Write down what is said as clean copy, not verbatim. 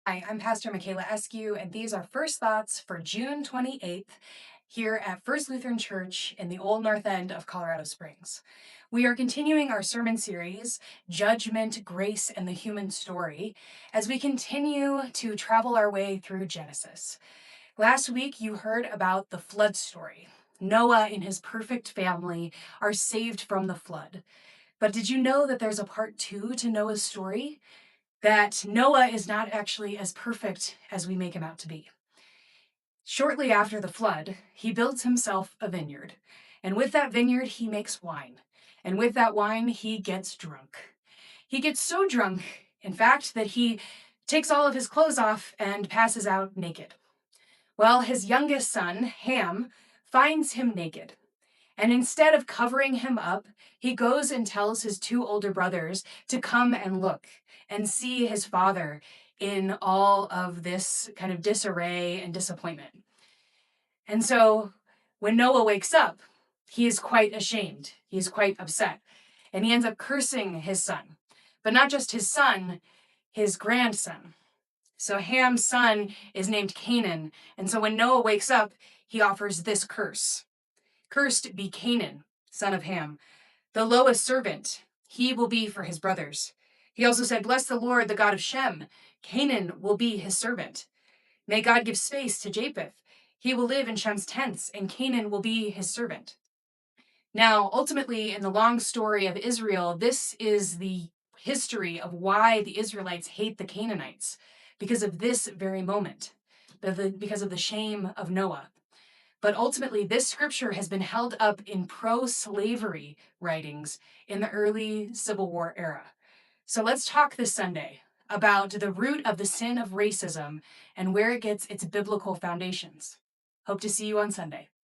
Hi, I'm Pastor Michaela Eskew, and these are First Thoughts for June 28th here at First Lutheran Church in the Old North End of Colorado Springs. We are continuing our sermon series, Judgment, Grace, and the Human Story, as we continue to travel our way through Genesis. Last week, you heard about the flood story. Noah and his perfect family are saved from the flood. But did you know that there's a part two to Noah's story? That Noah is not actually as perfect as we make him out to be. Shortly after the flood, he builds himself a vineyard. And with that vineyard, he makes wine. And with that wine, he gets drunk. He gets so drunk, in fact, that he takes all of his clothes off and passes out naked. Well, his youngest son, Ham, finds him naked. And instead of covering him up, he goes and tells his two older brothers to come and look and see his father in all of this kind of disarray and disappointment. And so when Noah wakes up, he is quite ashamed. He is quite upset. And he ends up cursing his son. But not just his son, his grandson. So Ham's son is named Canaan. And so when Noah wakes up, he offers this curse. Cursed be Canaan, son of Ham, the lowest servant. He will be for his brothers. He also said, Bless the Lord, the God of Shem. Canaan will be his servant. May God give space to Japheth. He will live in Shem's tents, and Canaan will be his servant. Now, ultimately, in the long story of Israel, this is the history of why the Israelites hate the Canaanites, because of this very moment, because of the shame of Noah. But ultimately, this scripture has been held up in pro-slavery writings in the early Civil War era. So let's talk this Sunday about the root of the sin of racism and where it gets its biblical foundations. Hope to see you on Sunday.